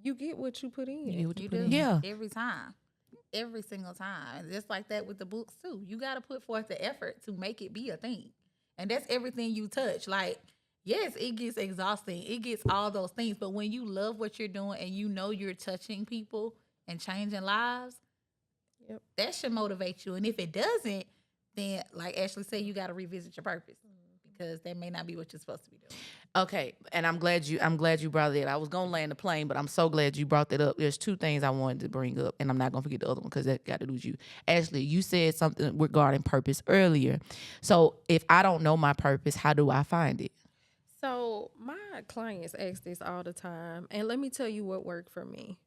you get what you put in. You do. Yeah. Every time. Every single time. Just like that with the books too. You got to put forth the effort to make it be a thing. And that's everything you touch. Like, yes, it gets exhausting. It gets all those things. But when you love what you're doing and you know you're touching people and changing lives, that should motivate you. And if it doesn't, then like Ashley said, you got to revisit your purpose because that may not be what you're supposed to be doing. Okay, and I'm glad you brought that. I was gonna land the plane, but I'm so glad you brought that up. There's two things I wanted to bring up, and I'm not gonna forget the other one because that got to do with you. Ashley, you said something regarding purpose earlier. So if I don't know my purpose, how do I find it? So my clients ask this all the time, and let me tell you what worked for me.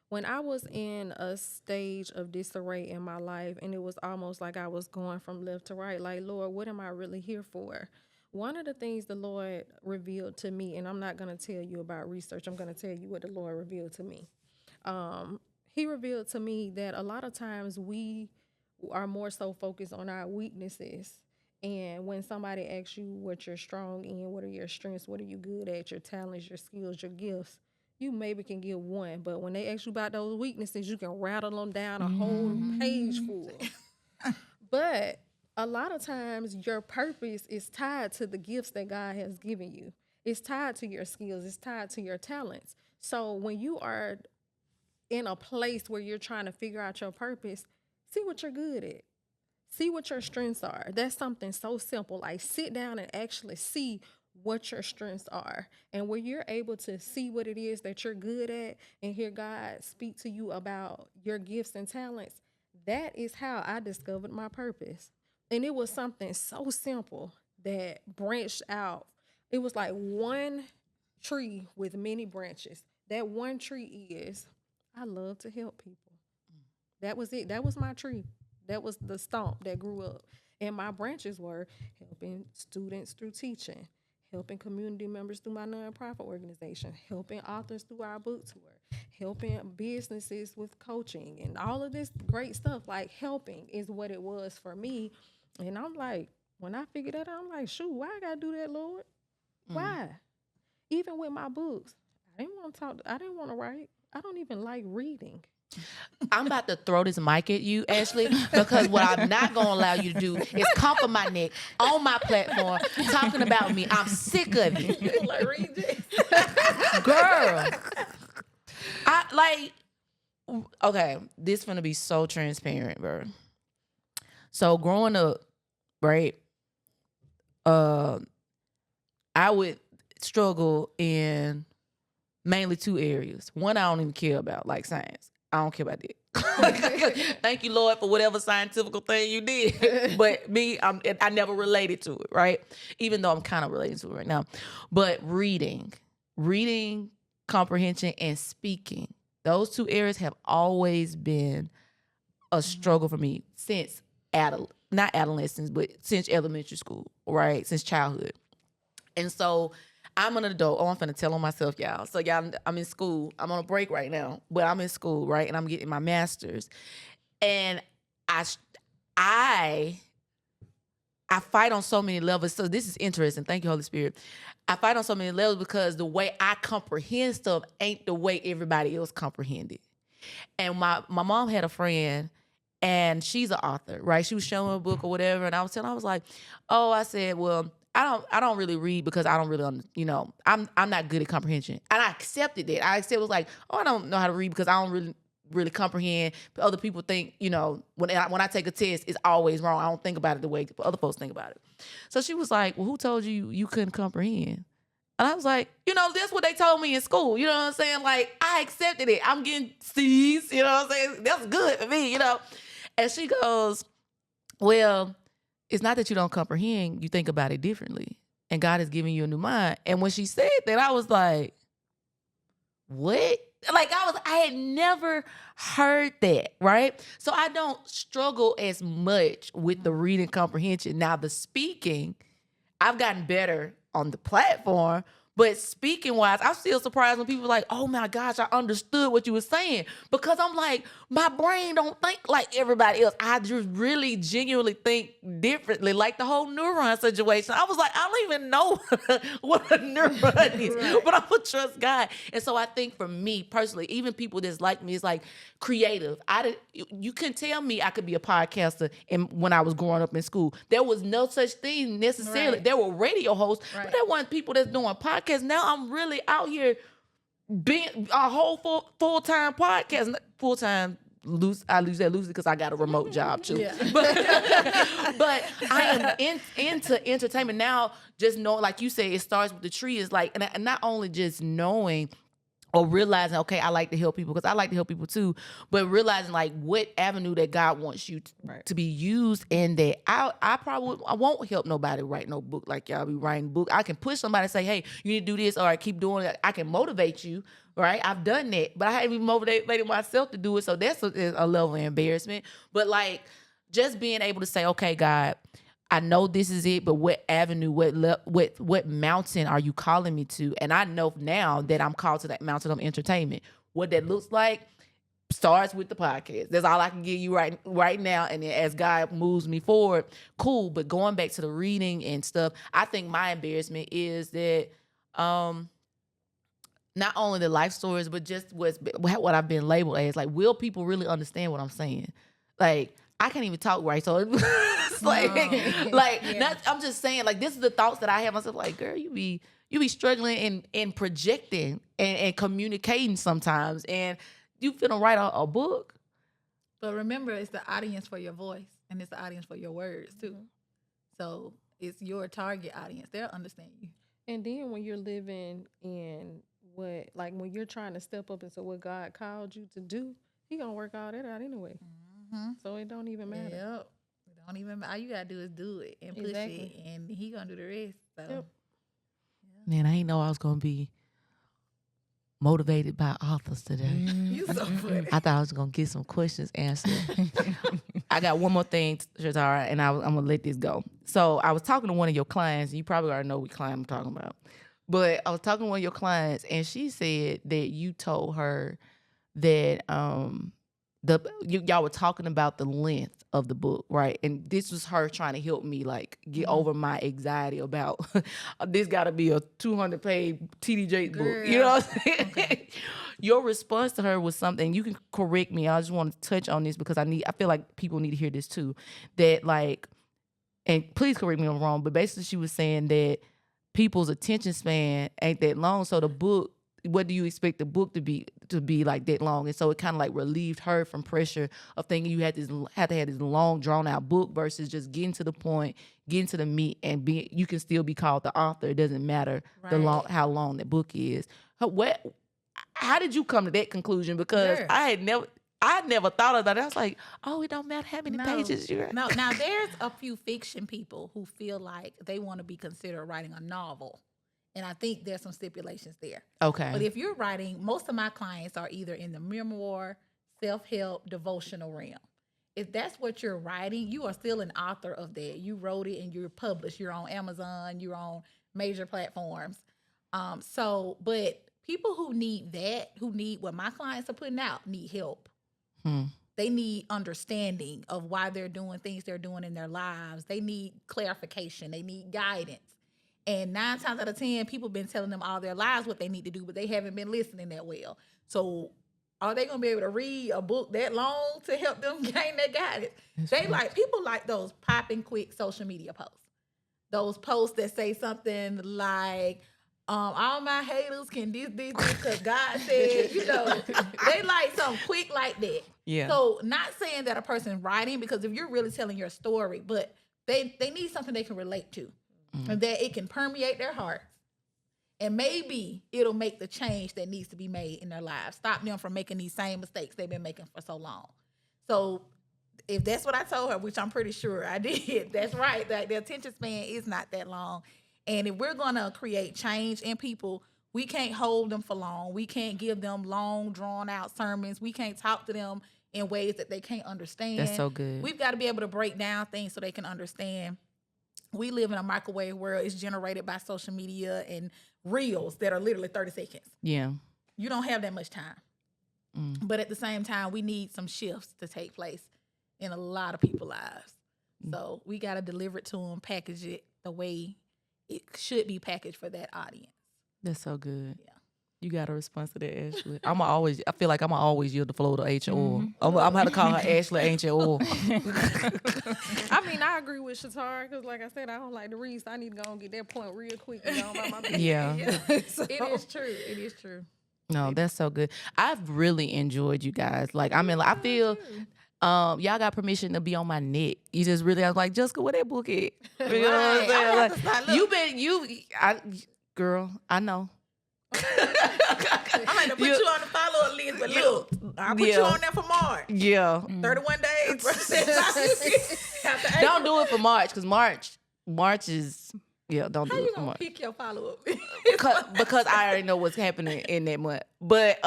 When I was in a stage of disarray in my life, and it was almost like I was going from left to right, like, Lord, what am I really here for? One of the things the Lord revealed to me, and I'm not going to tell you about research, I'm going to tell you what the Lord revealed to me. He revealed to me that a lot of times we are more so focused on our weaknesses. And when somebody asks you what you're strong in, what are your strengths, what are you good at, your talents, your skills, your gifts, you maybe can give one. But when they ask you about those weaknesses, you can rattle them down a whole page full. But a lot of times your purpose is tied to the gifts that God has given you. It's tied to your skills. It's tied to your talents. So when you are in a place where you're trying to figure out your purpose, see what you're good at. See what your strengths are. That's something so simple. Like sit down and actually see what your strengths are. And where you're able to see what it is that you're good at and hear God speak to you about your gifts and talents, that is how I discovered my purpose. And it was something so simple that branched out. It was like one tree with many branches. That one tree is, I love to help people. That was it. That was my tree. That was the stump that grew up. And my branches were helping students through teaching, helping community members through my nonprofit organization, helping authors through our book tour, helping businesses with coaching, and all of this great stuff. Like helping is what it was for me. And I'm like, when I figured that out, I'm like, shoot, why I gotta do that, Lord? Why? Even with my books, I didn't want to talk. I didn't want to write. I don't even like reading. I'm about to throw this mic at you, Ashley, because what I'm not going to allow you to do is comfort my neck on my platform talking about me. I'm sick of it. You don't like reading? Girl. Okay, this finna be so transparent, bro. So growing up, right, I would struggle in mainly two areas. One I don't even care about, like science. I don't care about that. Thank you, Lord, for whatever scientific thing you did. But me, I never related to it, right? Even though I'm kind of relating to it right now. But reading, comprehension, and speaking, those two areas have always been a struggle for me since not adolescence, but since elementary school, right? Since childhood. And so I'm an adult. Oh, I'm finna tell on myself, y'all. So y'all, I'm in school. I'm on a break right now, but I'm in school, right? And I'm getting my master's. And I fight on so many levels. So this is interesting. Thank you, Holy Spirit. I fight on so many levels because the way I comprehend stuff ain't the way everybody else comprehend it. And my mom had a friend, and she's an author, right? She was showing a book or whatever, and I was like, oh, I said, well, I don't really read because I don't really, I'm not good at comprehension. And I accepted that. I accepted, it was like, oh, I don't know how to read because I don't really comprehend. But other people think, when I take a test, it's always wrong. I don't think about it the way other folks think about it. So she was like, well, who told you couldn't comprehend? And I was like, that's what they told me in school. You know what I'm saying? Like, I accepted it. I'm getting C's, you know what I'm saying? That's good for me, And she goes, well, it's not that you don't comprehend, you think about it differently. And God is giving you a new mind. And when she said that, I was like, what? Like I had never heard that, right? So I don't struggle as much with the reading comprehension. Now the speaking, I've gotten better on the platform, but speaking wise, I'm still surprised when people are like, oh my gosh, I understood what you were saying. Because I'm like, my brain don't think like everybody else. I just really genuinely think differently, like the whole neuron situation. I was like, I don't even know what a neuron is, but I'm gonna trust God. And so I think for me personally, even people that's like me, it's like creative. You can tell me I could be a podcaster when I was growing up in school. There was no such thing necessarily. There were radio hosts, but there weren't people that's doing podcasts. Now I'm really out here being a whole full-time podcast. Full-time, I lose that loosely because I got a remote job too. Yeah. But I am into entertainment now. Just know, like you say, it starts with the tree. Is like, and not only just knowing or realizing, okay, I like to help people because I like to help people too, but realizing like what avenue that God wants you to be used in that. I won't help nobody write no book like y'all be writing book. I can push somebody and say, hey, you need to do this, or I keep doing it. I can motivate you, right? I've done that, but I haven't even motivated myself to do it. So that's a level of embarrassment. But like just being able to say, okay, God, I know this is it, but what avenue, what mountain are you calling me to? And I know now that I'm called to that mountain of entertainment. What that looks like starts with the podcast. That's all I can give you right now. And then as God moves me forward, cool. But going back to the reading and stuff, I think my embarrassment is that not only the life stories, but just what I've been labeled as. Like, will people really understand what I'm saying? Like, I can't even talk right, so it's I'm just saying, like, this is the thoughts that I have myself. Like, girl, you be struggling and projecting and communicating sometimes, and you finna write a book. But remember, it's the audience for your voice, and it's the audience for your words too. So it's your target audience; they'll understand you. And then when you're living in when you're trying to step up into what God called you to do, He gonna work all that out anyway. So it don't even matter. Yep. It don't even matter. All you gotta do is do it and push it, and He gonna do the rest. So, Man, I ain't know I was gonna be motivated by authors today. You so funny. I thought I was gonna get some questions answered. I got one more thing, Shatara, and I'm gonna let this go. So I was talking to one of your clients, and you probably already know what client I'm talking about. But I was talking to one of your clients, and she said that you told her that y'all were talking about the length of the book, right? And this was her trying to help me like get over my anxiety about this got to be a 200-page TD Jakes book. You know what I'm saying? Okay. Your response to her was something, you can correct me. I just want to touch on this because I feel like people need to hear this too. That like, and please correct me if I'm wrong, but basically she was saying that people's attention span ain't that long. So the book, what do you expect the book to be like that long? And so it kind of like relieved her from pressure of thinking you had to have this long drawn out book versus just getting to the point, getting to the meat, and you can still be called the author. It doesn't matter how long the book is. How did you come to that conclusion? Because I never thought of that. I was like, oh, it don't matter how many pages you write. No, now there's a few fiction people who feel like they want to be considered writing a novel. And I think there's some stipulations there. Okay. But if you're writing, most of my clients are either in the memoir, self-help, devotional realm. If that's what you're writing, you are still an author of that. You wrote it and you're published. You're on Amazon. You're on major platforms. But people who need what my clients are putting out, need help. They need understanding of why they're doing things they're doing in their lives. They need clarification. They need guidance. And 9 times out of 10, people have been telling them all their lives what they need to do, but they haven't been listening that well. So are they going to be able to read a book that long to help them gain that guidance? People like those popping quick social media posts. Those posts that say something like, all my haters can this, because God said, they like something quick like that. Yeah. So not saying that a person writing, because if you're really telling your story, but they need something they can relate to. And that it can permeate their hearts. And maybe it'll make the change that needs to be made in their lives. Stop them from making these same mistakes they've been making for so long. So if that's what I told her, which I'm pretty sure I did, that's right. Like the attention span is not that long. And if we're going to create change in people, we can't hold them for long. We can't give them long, drawn out sermons. We can't talk to them in ways that they can't understand. That's so good. We've got to be able to break down things so they can understand. We live in a microwave world. It's generated by social media and reels that are literally 30 seconds. Yeah. You don't have that much time. But at the same time, we need some shifts to take place in a lot of people's lives. So we got to deliver it to them, package it the way it should be packaged for that audience. That's so good. Yeah. You got a response to that, Ashley. I feel like I'm always yield the flow to Ancient Oil. I'm going to call her Ashley Ancient Oil. I mean, I agree with Shatara because, like I said, I don't like to read, so I need to go and get that point real quick and go about my business. Yeah. So. It is true. It is true. No, that's so good. I've really enjoyed you guys. Like, I mean, like, I feel y'all got permission to be on my neck. You just really, I was like, Jessica, where that book at? You know what I'm saying? Girl, I know. I'm going to put you on the follow-up list, but look, I'll put you on there for March. Yeah. 31 days. Don't do it for March, because March is, don't do How it you for gonna March. pick your follow-up? because I already know what's happening in that month. But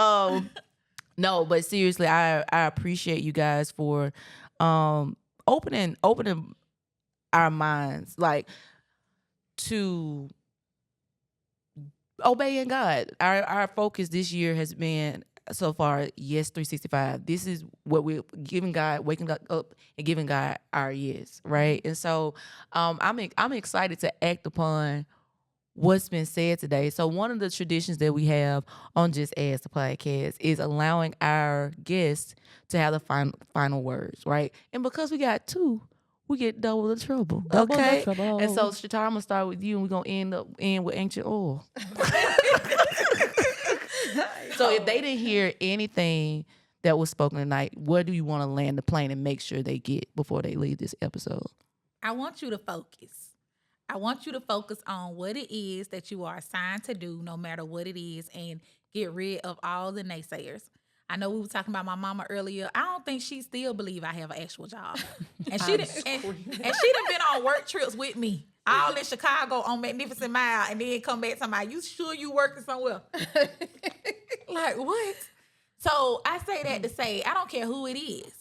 no, but seriously, I appreciate you guys for opening our minds, like, to obeying God. Our focus this year has been so far, yes, 365. This is what we're giving God, waking God up and giving God our yes, right? And so I'm excited to act upon what's been said today. So one of the traditions that we have on Jess Ask the Podcast is allowing our guests to have the final words, right? And because we got two, we get double the trouble. Okay. And so, Shatara, I'm gonna start with you, and we're gonna end with Ancient Oil. So, if they didn't hear anything that was spoken tonight, where do you want to land the plane and make sure they get before they leave this episode? I want you to focus. I want you to focus on what it is that you are assigned to do, no matter what it is, and get rid of all the naysayers. I know we were talking about my mama earlier. I don't think she still believe I have an actual job. And she done been on work trips with me, all in Chicago on Magnificent Mile, and then come back to my, you sure you working somewhere? Like, what? So I say that to say, I don't care who it is.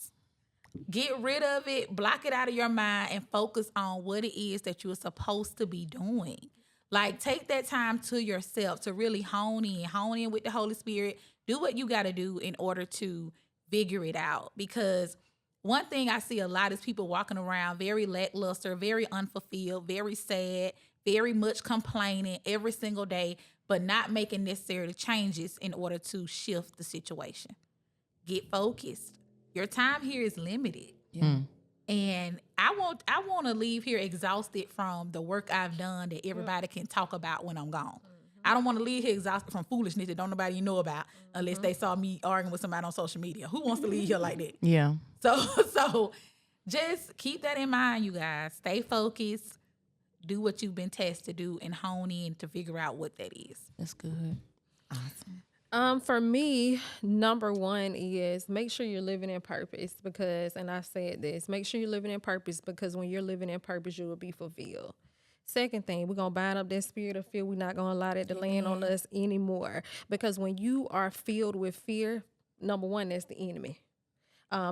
Get rid of it, block it out of your mind, and focus on what it is that you're supposed to be doing. Like, take that time to yourself to really hone in with the Holy Spirit. Do what you got to do in order to figure it out. Because one thing I see a lot is people walking around very lackluster, very unfulfilled, very sad, very much complaining every single day, but not making necessary changes in order to shift the situation. Get focused. Your time here is limited. Yeah. And I want to leave here exhausted from the work I've done that everybody can talk about when I'm gone. I don't want to leave here exhausted from foolishness that don't nobody know about unless they saw me arguing with somebody on social media. Who wants to leave here like that? Yeah. So just keep that in mind, you guys. Stay focused. Do what you've been tasked to do and hone in to figure out what that is. That's good. Awesome. For me, number one is make sure you're living in purpose because, and I said this, make sure you're living in purpose because when you're living in purpose, you will be fulfilled. Second thing, we're going to bind up that spirit of fear. We're not going to allow that to land on us anymore. Because when you are filled with fear, number one, that's the enemy.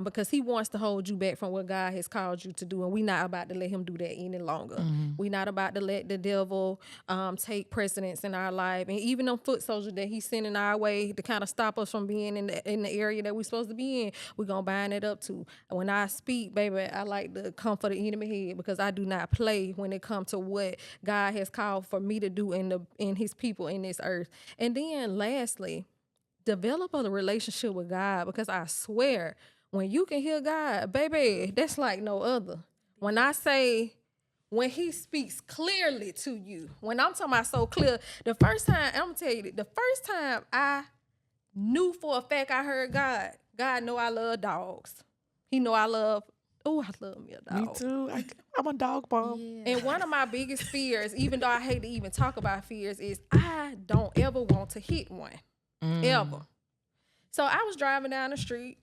Because he wants to hold you back from what God has called you to do. And we're not about to let him do that any longer. We're not about to let the devil take precedence in our life. And even them foot soldiers that he's sending our way to kind of stop us from being in the area that we're supposed to be in, we're going to bind it up too. When I speak, baby, I like to come for the enemy head because I do not play when it comes to what God has called for me to do in his people in this earth. And then lastly, develop a relationship with God because I swear, when you can hear God, baby, that's like no other. When I say, when he speaks clearly to you, when I'm talking about so clear, the first time, I'm going to tell you, the first time I knew for a fact I heard God know I love dogs. He know I love me a dog. Me too. I'm a dog mom. Yeah. And one of my biggest fears, even though I hate to even talk about fears, is I don't ever want to hit one. Ever. So I was driving down the street,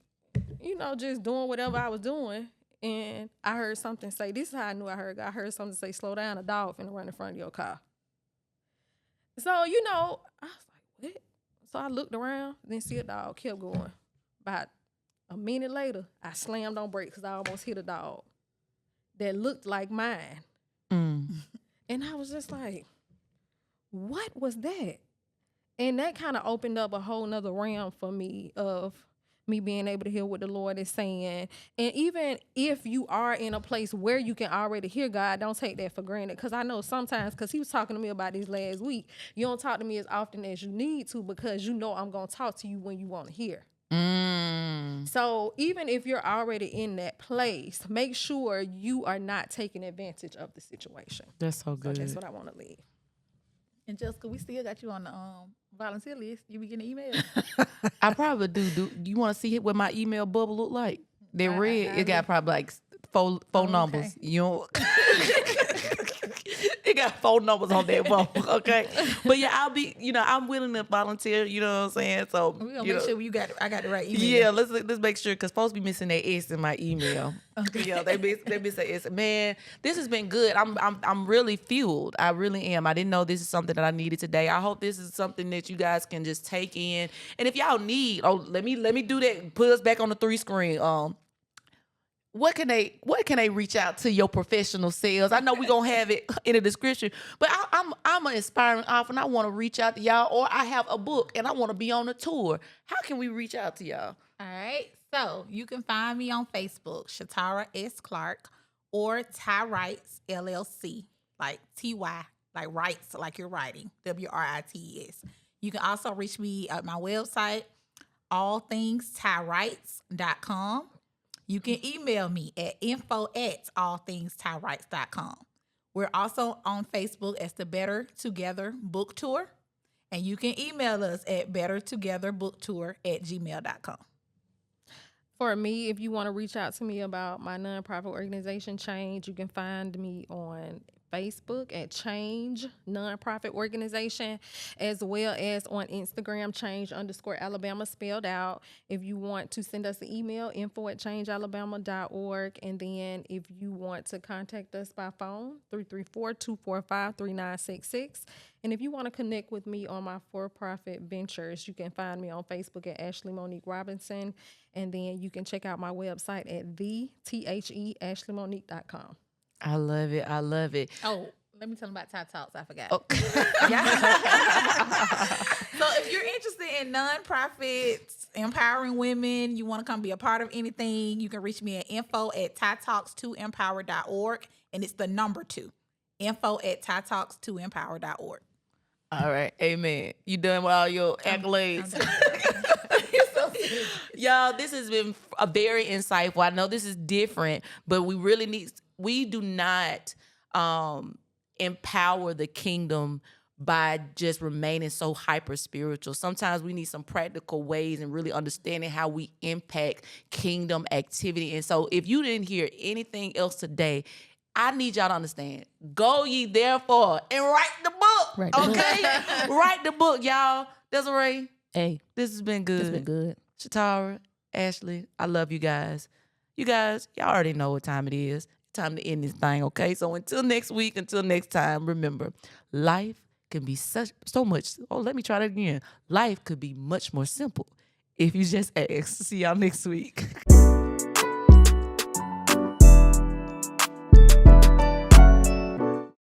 just doing whatever I was doing. and I heard something say, this is how I knew I heard something say, slow down, a dog finna run in front of your car. So, you know, I was like, what? So I looked around, didn't see a dog, kept going. About a minute later, I slammed on brakes because I almost hit a dog that looked like mine. And I was just like, what was that? And that kind of opened up a whole nother realm for me of me being able to hear what the Lord is saying. And even if you are in a place where you can already hear God, don't take that for granted. Because I know sometimes, because he was talking to me about this last week, you don't talk to me as often as you need to because you know I'm going to talk to you when you want to hear. So even if you're already in that place, make sure you are not taking advantage of the situation. That's so good. So that's what I want to leave. And Jessica, we still got you on the volunteer list. You be getting emails. I probably do. Do you want to see what my email bubble look like? They're red. It got probably like four numbers. You know, it got 4 numbers on that bubble. Okay, but yeah, I'll be. You know, I'm willing to volunteer. You know what I'm saying? So we gonna make sure I got the right email. Yeah, let's make sure because folks be missing that S in my email. Okay. Yeah, they be saying S. Man, this has been good. I'm really fueled. I really am. I didn't know this is something that I needed today. I hope this is something that you guys can just take in. And if y'all need, let me do that. Put us back on the 3 screen. What can they reach out to your professional selves? I know we're gonna have it in the description, but I'm an aspiring author and I want to reach out to y'all, or I have a book and I want to be on a tour. How can we reach out to y'all? All right. So you can find me on Facebook, Shatara S. Clark, or Ty Writes LLC, like TY, like writes, like you're writing, WRITES. You can also reach me at my website, allthingstywrites.com. You can email me at info@allthingstywrites.com. We're also on Facebook as the Better Together Book Tour. And you can email us at bettertogetherbooktour@gmail.com. For me, if you want to reach out to me about my nonprofit organization, Change, you can find me on Facebook at Change Nonprofit Organization, as well as on Instagram, Change_Alabama spelled out. If you want to send us an email, info@changealabama.org. And then if you want to contact us by phone, 334-245-3966. And if you want to connect with me on my for-profit ventures, you can find me on Facebook at Ashley Monique Robinson. And then you can check out my website at TheAshleyMonique.com. I love it. I love it. Oh, let me tell them about TyTalks. I forgot. Oh. So if you're interested in nonprofits, empowering women, you want to come be a part of anything, you can reach me at info@TyTalks2empower.org. And it's the number 2. info@TyTalks2empower.org. All right. Amen. You done with all your accolades? Y'all, this has been a very insightful. I know this is different, but we do not empower the kingdom by just remaining so hyper spiritual. Sometimes we need some practical ways and really understanding how we impact kingdom activity. And so if you didn't hear anything else today, I need y'all to understand. Go ye therefore and write the book. Write the book, y'all. Desiree. Hey, this has been good. It's been good. Shatara, Ashley, I love you guys. You guys, y'all already know what time it is. Time to end this thing, okay? So until next week, until next time, remember, life can be so much. Oh, let me try that again. Life could be much more simple if you just ask. See y'all next week.